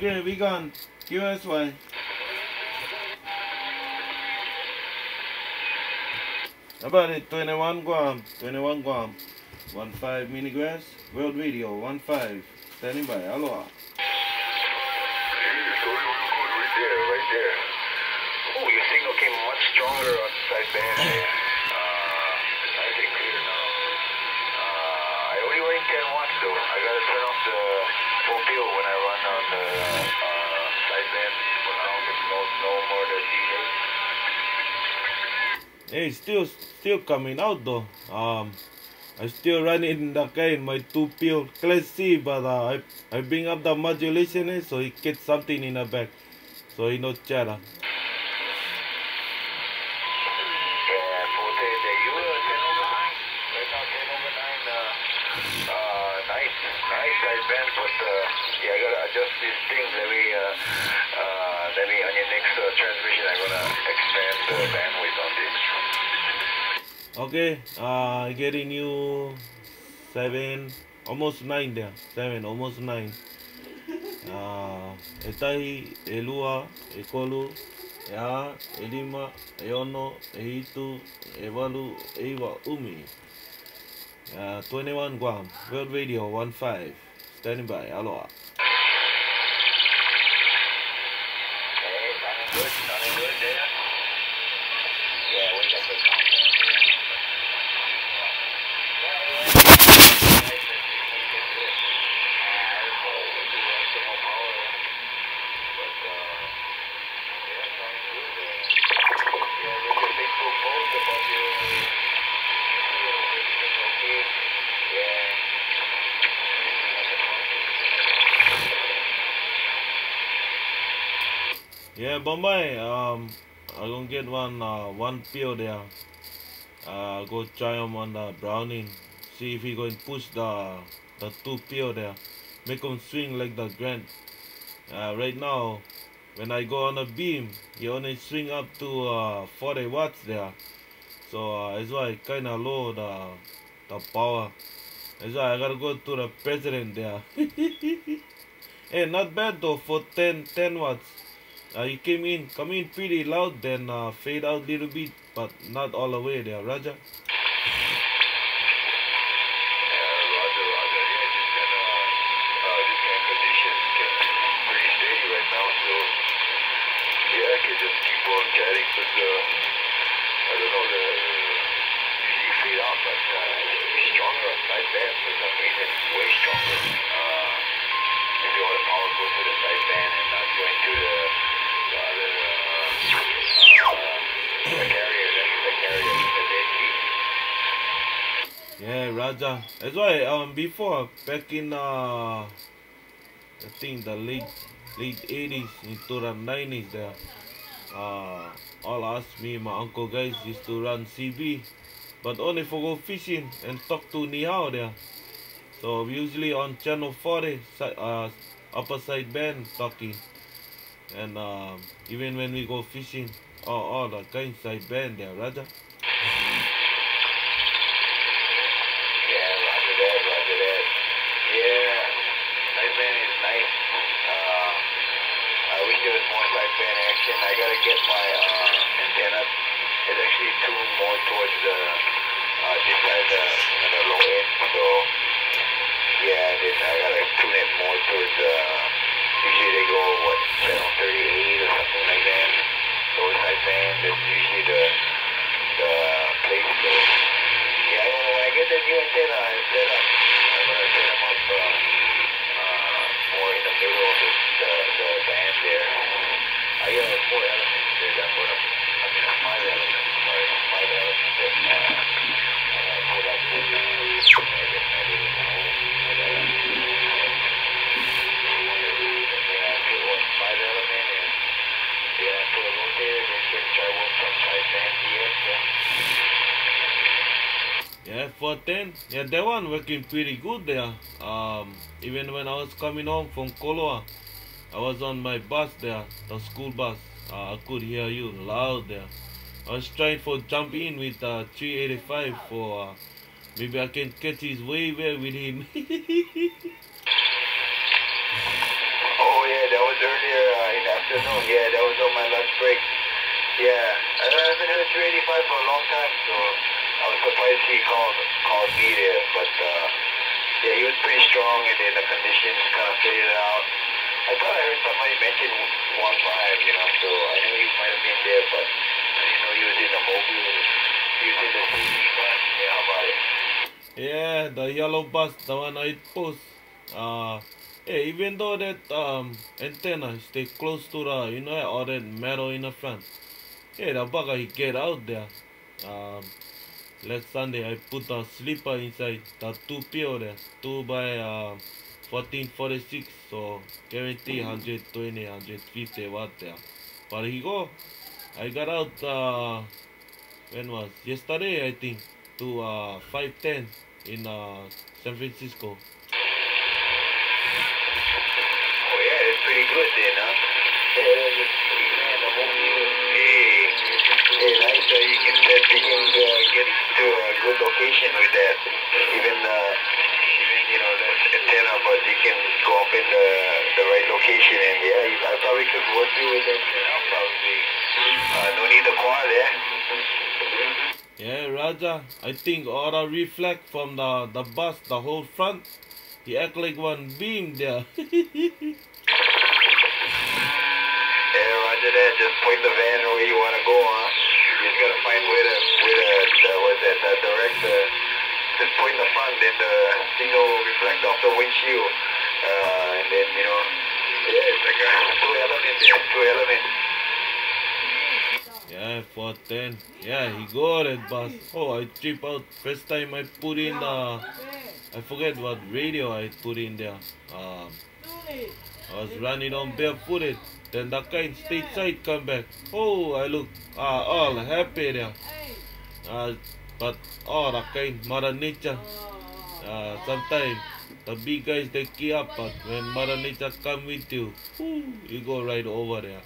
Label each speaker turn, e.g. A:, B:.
A: Okay, we gone. QSY. About it, 21 Guam. 21 Guam. 15 minigrass. World Radio, 15. Standing by. Aloha.
B: Right there. Oh, your signal came much stronger on the side band there. It's nice and clear now. I only run 10 watts though. I gotta turn off the full field when I run on the side band for now. There's no more than DJ.
A: Hey, still coming out though. I still running the guy in my 2-peel Class C, but I bring up the modulation so he gets something in the back, so he not chatter.
B: Nice side band, but yeah, I gotta adjust these things. Let me on your next transmission, I'm gonna expand the bandwidth on this.
A: Okay, getting you 7, almost 9 there. 7, almost 9. Etahi, elua, ekolu, ea, elima, eono, ehitu, ewalu, ewa, umi. 21 Guam, World Radio 15. Standing by, aloha.
B: Sounding good there. Yeah, we got the content.
A: Yeah, Bombay. I'm gonna get one peel there. Go try him on the Browning. See if he going to push the 2 peel there. Make him swing like the Grant. Right now, when I go on a beam, he only swing up to 40 watts there. So that's why kinda low the power. That's why I gotta go to the president there. Hey, not bad though for 10 watts. You come in pretty loud, then fade out a little bit, but not all the way there, Raja.
B: Roger. Yeah, just kind conditions pretty steady right now, so yeah, I can just keep on chatting, but I don't know, usually fade out, but it's stronger on side band for some reason, way stronger. Maybe all the power goes to the side band and not going to the other the carrier, the dead key.
A: Yeah, Raja. That's why before back in I think the late 80s into the 90s there, all us, me and my uncle guys used to run CB, but only for go fishing and talk to Nihao there. So we usually on channel 40 upper side band talking, and even when we go fishing, all the kind side band there, Raja.
B: I gotta get my antenna. It's actually tuned more towards the this side, the low end. So yeah, then I gotta tune it more towards usually they go what 738 or something like that. Lower side band. That's usually the place. So yeah, when I get the new antenna set up, I'm gonna set them up more in the middle of the band there. I got 4 elements there that put up, 5 elements, sorry, 5 elements that put up with I guess my little hole. I put 5 element and then I put a rotator, then try one from side band here.
A: Yeah, 410. Yeah, that one working pretty good there. Even when I was coming home from Koloa, I was on my bus there, the school bus. I could hear you loud there. I was trying for jump in with 385 for maybe I can catch his wave with him.
B: Oh yeah, that was earlier in the afternoon. Yeah, that was on my lunch break. Yeah, I haven't heard 385 for a long time, so I was surprised he called me there. But yeah, he was pretty strong, and then the conditions kind of faded out. I thought I heard somebody mention 1.5, you know, so I knew he might have been there, but I didn't know he was in the mobile. He was in the CC bus. Yeah, how about it?
A: Yeah, the yellow bus, the one I post. Yeah, even though that antenna stay close to the, you know, all that metal in the front. Yeah, the bugger he get out there. Um, last Sunday I put a sleeper inside the 2 PO there, 2 by 1446, so guarantee 120, 150 watt there. But he go, I got out when was yesterday I think to 510 in San Francisco.
B: Oh yeah, it's pretty good then, huh? Yeah, it's pretty good. The mobile. Hey, nice. You can get to a good location with that. Even you know that antenna, but you can go up in the right location, and yeah, I probably could work you with that antenna probably. No need the quad there.
A: Yeah, Raja, I think all the reflect from the bus, the whole front, he act like one beam there.
B: Yeah, roger that. Just point the van where you want to go, huh? You just gotta find where the direct. Just point the front, then the signal will reflect off the windshield, and then you know, yeah, it's like a two element.
A: Yeah, 410. Yeah, he got it, bus. Oh, I trip out. First time I put in I forget what radio I put in there. I was running on barefooted. Then the kind stateside come back. Oh, I look all happy there. But the kind Mother Nature. Sometimes the big guys they key up, but when Mother Nature come with you, you go right over there.